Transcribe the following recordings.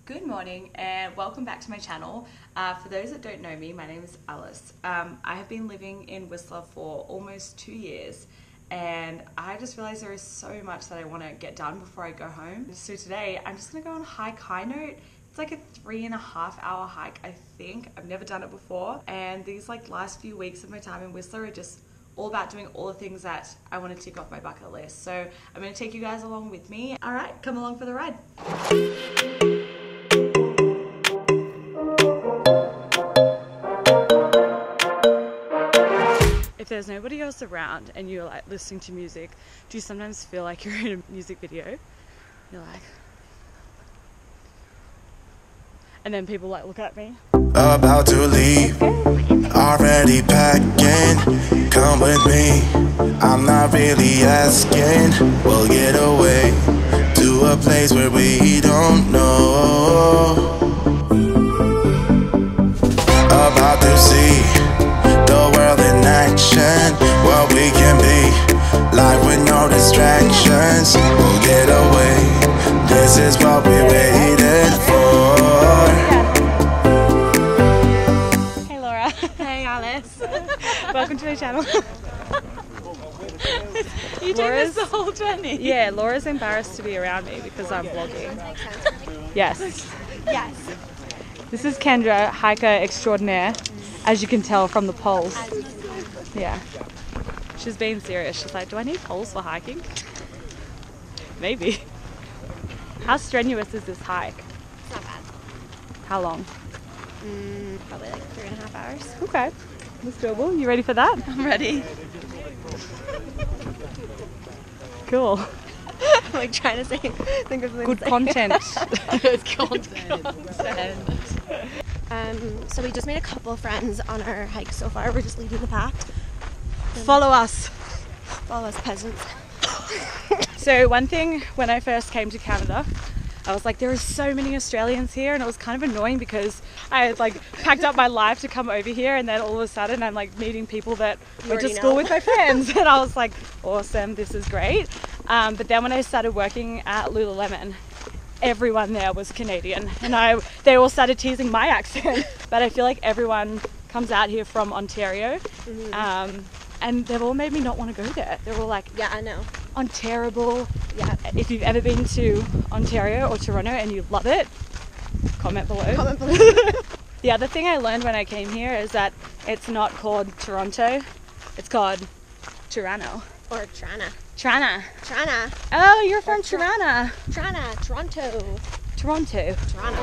Good morning and welcome back to my channel. For those that don't know me, my name is Alice. I have been living in Whistler for almost 2 years and I just realized there is so much that I want to get done before I go home. So today I'm just going to go on a hike. High note, it's like a 3.5 hour hike, I think. I've never done it before, and these last few weeks of my time in Whistler are just all about doing all the things that I want to tick off my bucket list. So I'm going to take you guys along with me. All right, come along for the ride. If there's nobody else around and you're listening to music, do you sometimes feel like you're in a music video? You're like, and then people look at me. About to leave, already packing, come with me, I'm not really asking, we'll get away, to a place where we don't know, about to see, the world in action, what we can be, life with no distractions, we'll get away, this is what we waited for. Welcome to my channel. You doing this the whole journey? Yeah, Laura's embarrassed to be around me because I'm vlogging. Yes. Yes. This is Kendra, hiker extraordinaire, as you can tell from the poles. Yeah. She's being serious. She's like, do I need poles for hiking? Maybe. How strenuous is this hike? It's not bad. How long? Probably like 3.5 hours. Okay. That's doable. You ready for that? I'm ready. Cool. I'm like trying to think of something. Good content. Good content. So we just made a couple of friends on our hike so far. We're just leading the pack. Follow us. Follow us, peasants. So one thing when I first came to Canada, I was like, there are so many Australians here, and it was kind of annoying because I had packed up my life to come over here, and then all of a sudden I'm meeting people that went to school with my friends, and I was like, awesome, this is great. But then when I started working at Lululemon, everyone there was Canadian, and they all started teasing my accent. But I feel like everyone comes out here from Ontario, and they've all made me not want to go there. They're all like, yeah, I know. Terrible. Yeah. If you've ever been to Ontario or Toronto and you love it, comment below. Comment below. The other thing I learned when I came here is that it's not called Toronto, it's called Toronto. Or Trana. Trana. Trana. Oh, you're from Trana. Trana. Toronto. Toronto. Toronto.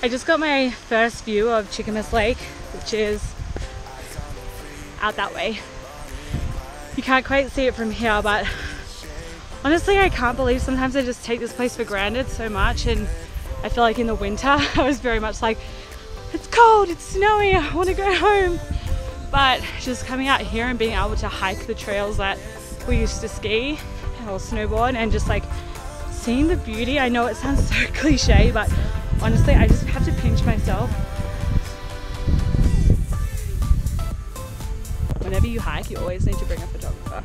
I just got my first view of Chickamas Lake, which is out that way. You can't quite see it from here, but honestly I can't believe sometimes I just take this place for granted so much, and I feel like in the winter I was very much like, it's cold, it's snowy, I want to go home. But just coming out here and being able to hike the trails that we used to ski or snowboard, and just seeing the beauty. I know it sounds so cliche, but honestly, I just have to pinch myself. Whenever you hike, you always need to bring a photographer.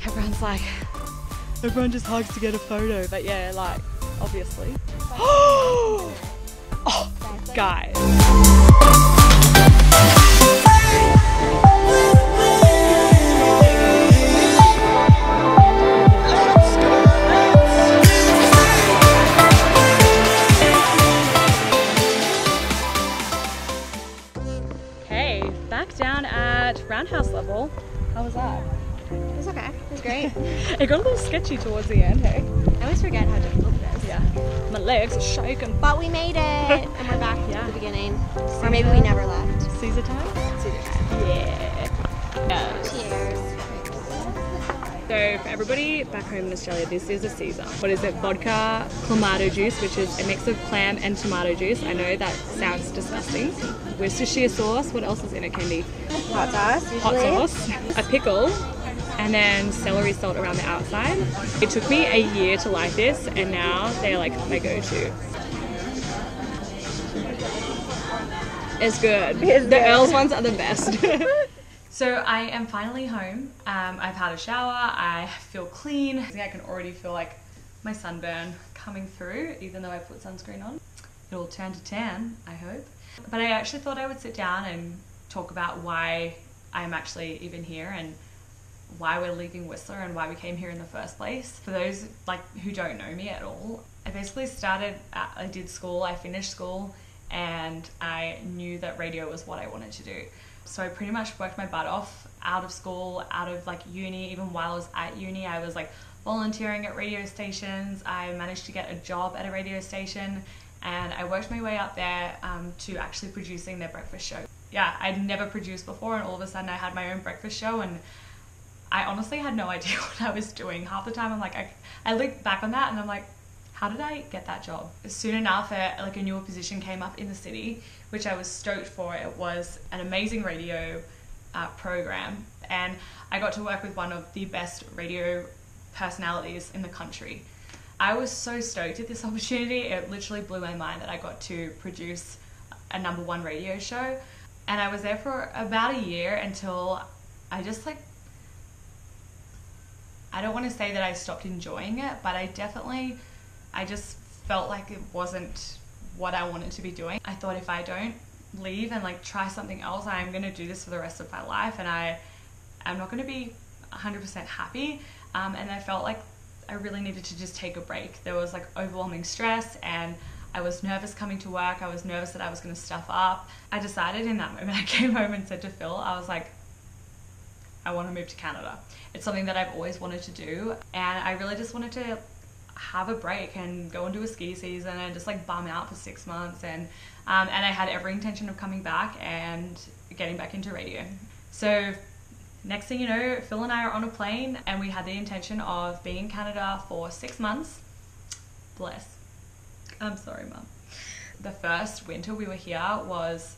Everyone's like, everyone just hikes to get a photo, but yeah, obviously. Oh, guys. Back down at roundhouse level. How was that? It was okay. It was great. It got a little sketchy towards the end, hey? I always forget how difficult it is. Yeah. My legs are shaking. But we made it! And we're back at the beginning. Or maybe we never left. Caesar time? Caesar time. Yeah. Cheers. So for everybody back home in Australia, this is a Caesar. What is it? Vodka clamato juice, which is a mix of clam and tomato juice. I know that sounds disgusting. Worcestershire sauce. What else is in it, Candy? Hot sauce, Hot usually. sauce, a pickle, and then celery salt around the outside. It took me a year to like this, and now they're like my go-to. It's good. The Earl's ones are the best. So I am finally home. I've had a shower. I feel clean. I think I can already feel like my sunburn coming through, even though I put sunscreen on. It'll turn to tan, I hope. But I actually thought I would sit down and talk about why I'm actually even here and why we're leaving Whistler and why we came here in the first place. For those like who don't know me at all, I basically I did school, I finished school, and I knew that radio was what I wanted to do. So I pretty much worked my butt off out of school, out of like uni. Even while I was at uni, I was like volunteering at radio stations. I managed to get a job at a radio station, and I worked my way up there to actually producing their breakfast show. Yeah, I'd never produced before, and all of a sudden I had my own breakfast show, and I honestly had no idea what I was doing. Half the time I'm like, I look back on that and I'm like, how did I get that job? Soon enough, like a newer position came up in the city, which I was stoked for. It was an amazing radio program, and I got to work with one of the best radio personalities in the country. I was so stoked at this opportunity. It literally blew my mind that I got to produce a #1 radio show, and I was there for about a year until I just like, I don't want to say that I stopped enjoying it, but I just felt like it wasn't what I wanted to be doing. I thought if I don't leave and like try something else, I'm going to do this for the rest of my life, and I'm not going to be 100% happy. And I felt like I really needed to just take a break. There was like overwhelming stress, and I was nervous coming to work. I was nervous that I was going to stuff up. I decided in that moment, I came home and said to Phil, I was like, I want to move to Canada. It's something that I've always wanted to do, and I really just wanted to have a break and go and do a ski season and just like bum out for 6 months, and I had every intention of coming back and getting back into radio. So next thing you know, Phil and I are on a plane, and we had the intention of being in Canada for 6 months. Bless. I'm sorry, Mum. The first winter we were here was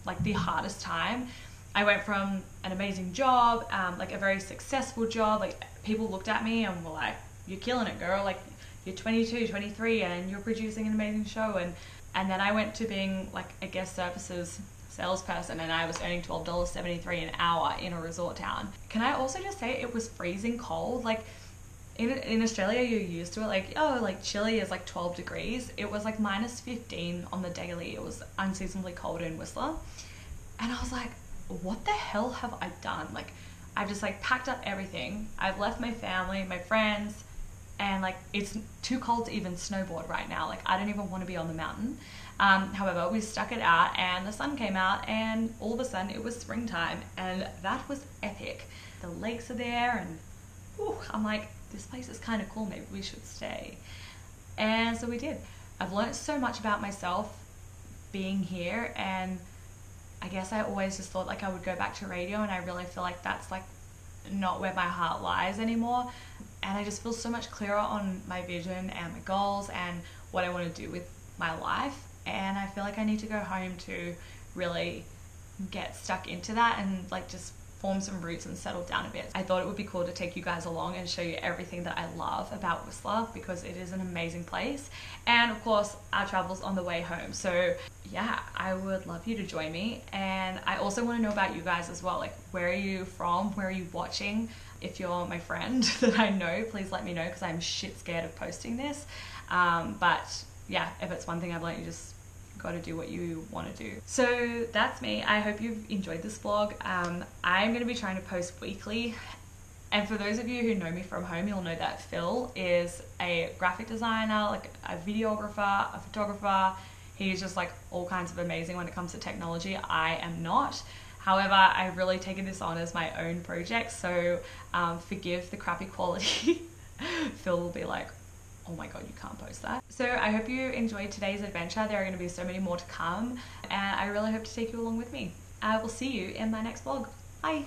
like the hardest time. I went from an amazing job, like a very successful job. Like people looked at me and were like, you're killing it, girl. Like you're 22, 23 and you're producing an amazing show. And then I went to being like a guest services salesperson, and I was earning $12.73 an hour in a resort town. Can I also just say it was freezing cold? Like in Australia, you're used to it. Like, oh, like Chile is like 12 degrees. It was like -15 on the daily. It was unseasonably cold in Whistler. And I was like, what the hell have I done? Like, I've just like packed up everything. I've left my family, my friends, and like it's too cold to even snowboard right now. Like I don't even want to be on the mountain. However, we stuck it out, and the sun came out, and all of a sudden it was springtime, and that was epic. The lakes are there, and whew, I'm like, this place is kind of cool. Maybe we should stay. And so we did. I've learned so much about myself being here, and I guess I always just thought like I would go back to radio, and I really feel like that's like not where my heart lies anymore. And I just feel so much clearer on my vision and my goals and what I want to do with my life. And I feel like I need to go home to really get stuck into that and like just form some roots and settle down a bit. I thought it would be cool to take you guys along and show you everything that I love about Whistler, because it is an amazing place. And of course, our travel's on the way home. So yeah, I would love you to join me. And I also want to know about you guys as well. Like, where are you from? Where are you watching? If you're my friend that I know, please let me know, because I'm shit scared of posting this. But yeah, if it's one thing I've learned, you just got to do what you want to do. So that's me. I hope you've enjoyed this vlog. I'm going to be trying to post weekly, and for those of you who know me from home, you'll know that Phil is a graphic designer, like a videographer, a photographer. He's just like all kinds of amazing when it comes to technology. I am not. However, I've really taken this on as my own project, so forgive the crappy quality. Phil will be like, oh my god, you can't post that. So I hope you enjoyed today's adventure. There are going to be so many more to come, and I really hope to take you along with me. I will see you in my next vlog. Bye!